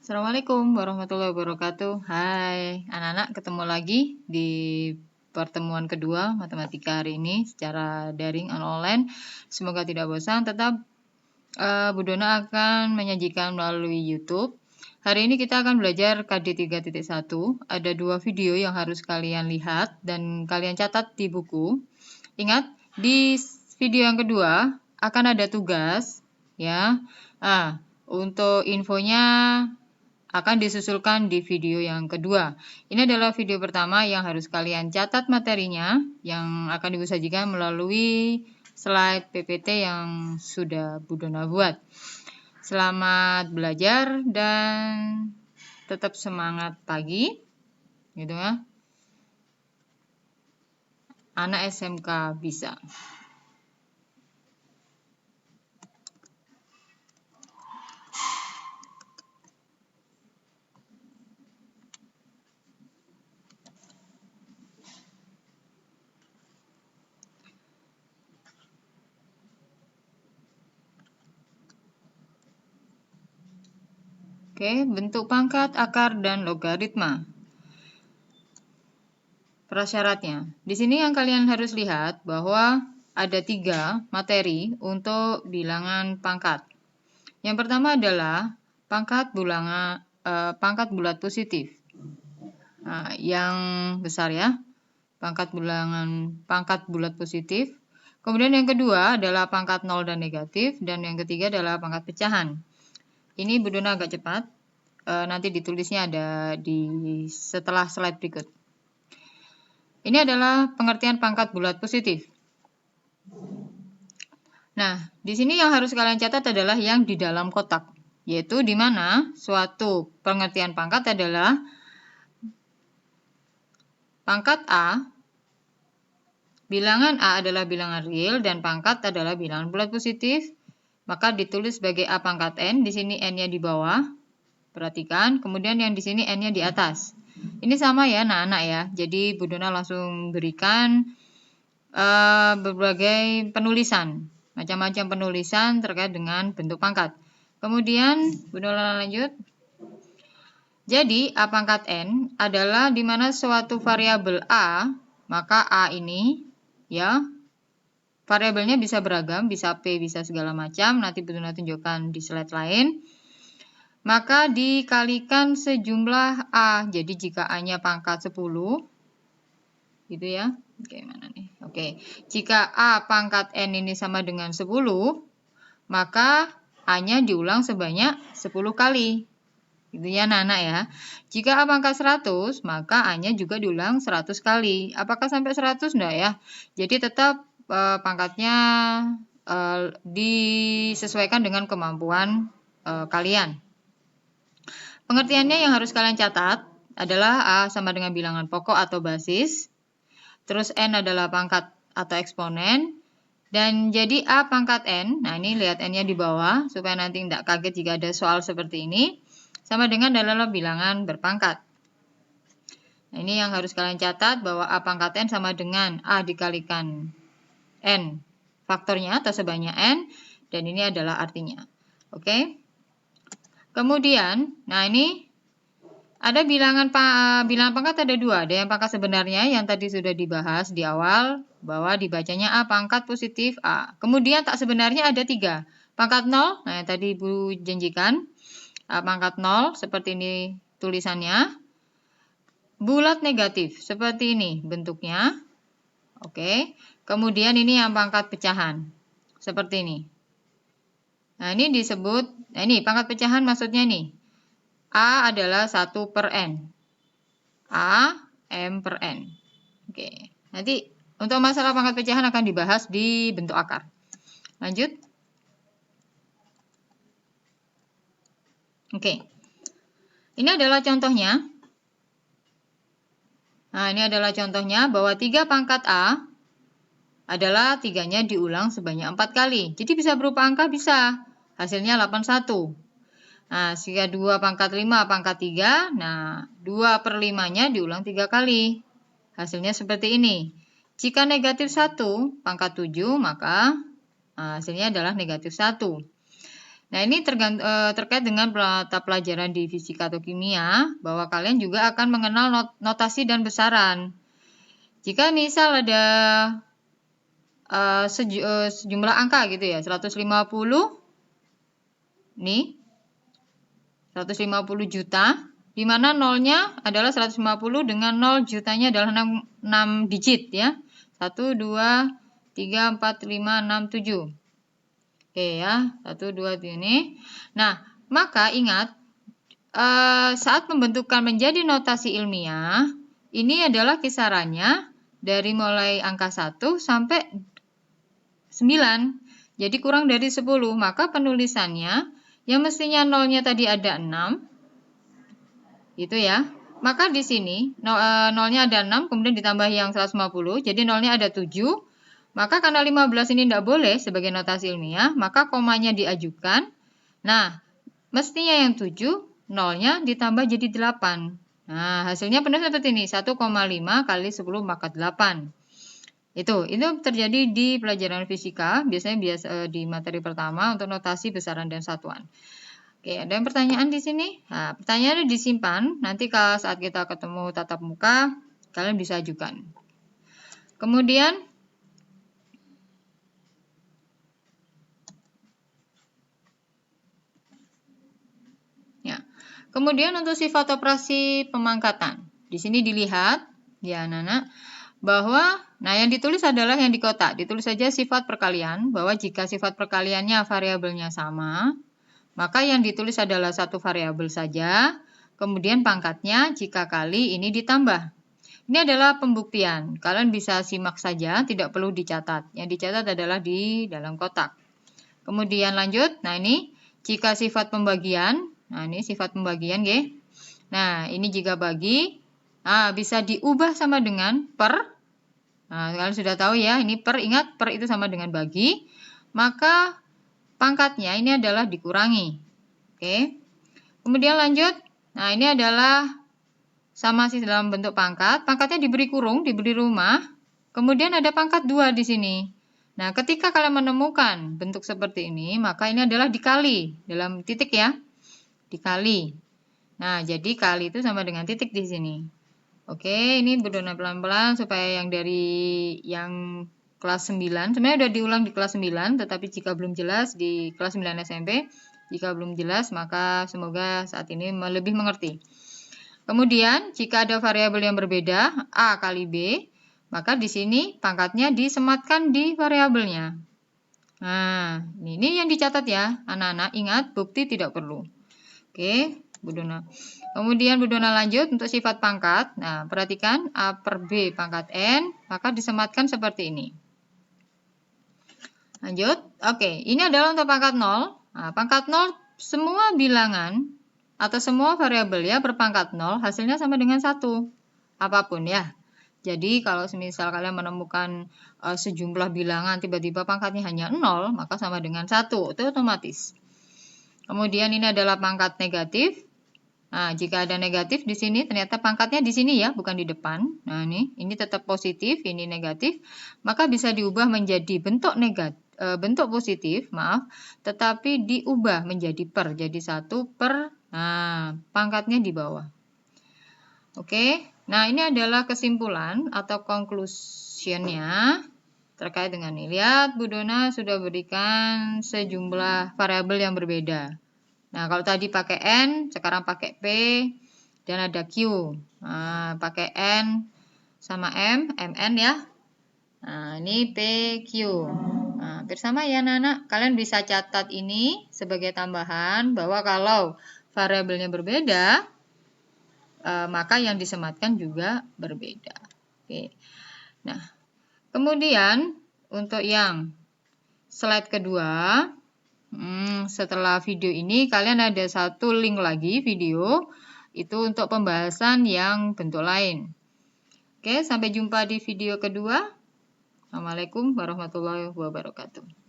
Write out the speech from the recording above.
Assalamualaikum warahmatullahi wabarakatuh. Hai anak-anak, ketemu lagi di pertemuan kedua matematika hari ini secara daring online. Semoga tidak bosan, tetap Bu Dona akan menyajikan melalui YouTube. Hari ini kita akan belajar KD 3.1. Ada 2 video yang harus kalian lihat dan kalian catat di buku. Ingat, di video yang kedua akan ada tugas ya. Untuk infonya akan disusulkan di video yang kedua. Ini adalah video pertama yang harus kalian catat materinya yang akan Ibu sajikan melalui slide PPT yang sudah Bu Dona buat. Selamat belajar dan tetap semangat pagi, gitu ya. Anak SMK bisa. Oke, bentuk pangkat, akar, dan logaritma. Prasyaratnya. Di sini yang kalian harus lihat bahwa ada 3 materi untuk bilangan pangkat. Yang pertama adalah pangkat bulat positif. Nah, yang besar ya, pangkat bulat positif. Kemudian yang kedua adalah pangkat 0 dan negatif, dan yang ketiga adalah pangkat pecahan. Ini Bu Dona agak cepat, nanti ditulisnya ada di setelah slide berikut. Ini adalah pengertian pangkat bulat positif. Nah, di sini yang harus kalian catat adalah yang di dalam kotak, yaitu di mana suatu pengertian pangkat adalah pangkat A, bilangan A adalah bilangan real dan pangkat adalah bilangan bulat positif, maka ditulis sebagai A pangkat N, di sini N-nya di bawah, perhatikan, kemudian yang di sini N-nya di atas. Ini sama ya anak-anak ya, jadi Bu Dona langsung berikan berbagai penulisan, macam-macam penulisan terkait dengan bentuk pangkat. Kemudian Bu Dona lanjut. Jadi A pangkat N adalah di mana suatu variabel A, maka A ini ya, variabelnya bisa beragam, bisa P, bisa segala macam, nanti Bu Dona tunjukkan di slide lain. Maka dikalikan sejumlah A, jadi jika A-nya pangkat 10, gitu ya. Oke, mana nih? Oke, jika A pangkat N ini sama dengan 10, maka A-nya diulang sebanyak 10 kali. Gitu ya anak-anak ya. Jika A pangkat 100, maka A-nya juga diulang 100 kali. Apakah sampai 100? Enggak ya. Jadi tetap pangkatnya disesuaikan dengan kemampuan kalian. Pengertiannya yang harus kalian catat adalah A sama dengan bilangan pokok atau basis. Terus N adalah pangkat atau eksponen. Dan jadi A pangkat N, nah ini lihat N-nya di bawah, supaya nanti tidak kaget jika ada soal seperti ini, sama dengan adalah bilangan berpangkat. Nah, ini yang harus kalian catat, bahwa A pangkat N sama dengan A dikalikan N faktornya atau sebanyak N, dan ini adalah artinya. Oke. Kemudian, nah ini ada bilangan pangkat ada 2, ada yang pangkat sebenarnya yang tadi sudah dibahas di awal, bahwa dibacanya A pangkat positif A. Kemudian tak sebenarnya ada 3, pangkat 0, nah yang tadi Ibu janjikan, A pangkat 0, seperti ini tulisannya, bulat negatif, seperti ini bentuknya, oke. Kemudian ini yang pangkat pecahan, seperti ini. Nah ini disebut, nah ini pangkat pecahan maksudnya nih, A adalah 1 per N. A, M per N. Oke. Nanti untuk masalah pangkat pecahan akan dibahas di bentuk akar. Lanjut. Oke. Ini adalah contohnya. Nah, ini adalah contohnya bahwa 3 pangkat A adalah 3-nya diulang sebanyak 4 kali. Jadi bisa berupa angka, bisa. Hasilnya 81. Nah, jika 2 pangkat 5 pangkat 3, nah 2 per 5-nya diulang 3 kali. Hasilnya seperti ini. Jika negatif 1 pangkat 7, maka hasilnya adalah negatif 1. Nah, ini terkait dengan mata pelajaran di fisika atau kimia, bahwa kalian juga akan mengenal notasi dan besaran. Jika misal ada sejumlah angka gitu ya, 150, nih, 150 juta, di mana nolnya adalah 150 dengan 0 jutanya adalah 6 digit ya. 1, 2, 3, 4, 5, 6, 7. Oke ya, 1, 2, ini. Nah, maka ingat, saat pembentukan menjadi notasi ilmiah, ini adalah kisarannya dari mulai angka 1 sampai 9. Jadi kurang dari 10, maka penulisannya yang mestinya nolnya tadi ada 6, gitu ya. Maka di sini nolnya ada 6, kemudian ditambah yang 150, jadi nolnya ada 7. Maka karena 15 ini tidak boleh sebagai notasi ilmiah, maka komanya diajukan. Nah, mestinya yang 7, nolnya ditambah jadi 8. Nah, hasilnya benar seperti ini, 1,5 kali 10 maka 8. Itu terjadi di pelajaran fisika, biasanya di materi pertama untuk notasi besaran dan satuan. Oke, ada yang pertanyaan di sini? Nah, pertanyaannya disimpan, nanti kalau saat kita ketemu tatap muka, kalian bisa ajukan. Kemudian, kemudian untuk sifat operasi pemangkatan. Di sini dilihat, ya anak-anak, bahwa, yang ditulis adalah yang di kotak. Ditulis saja sifat perkalian, bahwa jika sifat perkaliannya variabelnya sama, maka yang ditulis adalah satu variabel saja, kemudian pangkatnya jika kali ini ditambah. Ini adalah pembuktian. Kalian bisa simak saja, tidak perlu dicatat. Yang dicatat adalah di dalam kotak. Kemudian lanjut, ini jika sifat pembagian, ini sifat pembagian, ya. Nah, ini jika bagi, bisa diubah sama dengan per. Nah, kalian sudah tahu ya, ini per, ingat per itu sama dengan bagi. Maka pangkatnya ini adalah dikurangi. Oke. Kemudian lanjut, ini adalah sama sih dalam bentuk pangkat. Pangkatnya diberi kurung, diberi rumah. Kemudian ada pangkat 2 di sini. Nah, ketika kalian menemukan bentuk seperti ini, maka ini adalah dikali dalam titik ya. Dikali. Nah, jadi kali itu sama dengan titik di sini. Oke, ini berdona pelan-pelan supaya yang dari yang kelas 9, sebenarnya udah diulang di kelas 9, tetapi jika belum jelas di kelas 9 SMP, jika belum jelas maka semoga saat ini lebih mengerti. Kemudian, jika ada variabel yang berbeda, A kali B, maka di sini pangkatnya disematkan di variabelnya. Nah, ini yang dicatat ya, anak-anak. Ingat, bukti tidak perlu. Oke, Bu Dona. Kemudian Bu Dona lanjut untuk sifat pangkat. Nah, perhatikan A per B pangkat N, maka disematkan seperti ini. Lanjut. Oke, ini adalah untuk pangkat 0. Nah, pangkat 0, semua bilangan atau semua variabel ya berpangkat 0, hasilnya sama dengan 1. Apapun ya. Jadi kalau semisal kalian menemukan sejumlah bilangan tiba-tiba pangkatnya hanya 0, maka sama dengan 1. Itu otomatis. Kemudian ini adalah pangkat negatif. Nah, jika ada negatif di sini, ternyata pangkatnya di sini ya, bukan di depan. Nah, ini tetap positif, ini negatif. Maka bisa diubah menjadi bentuk negatif. Bentuk positif, tetapi diubah menjadi per. Jadi 1 per, pangkatnya di bawah. Oke, nah ini adalah kesimpulan atau conclusionnya terkait dengan ini. Lihat, Bu Dona sudah berikan sejumlah variabel yang berbeda. Nah, kalau tadi pakai N, sekarang pakai P, dan ada Q. Nah, pakai N sama M, MN ya. Nah, ini P, Q. Nah, hampir sama ya anak-anak. Kalian bisa catat ini sebagai tambahan bahwa kalau variabelnya berbeda, maka yang disematkan juga berbeda. Oke. Nah, kemudian untuk yang slide kedua, setelah video ini kalian ada satu link lagi video, itu untuk pembahasan yang bentuk lain. Oke, sampai jumpa di video kedua. Assalamualaikum warahmatullahi wabarakatuh.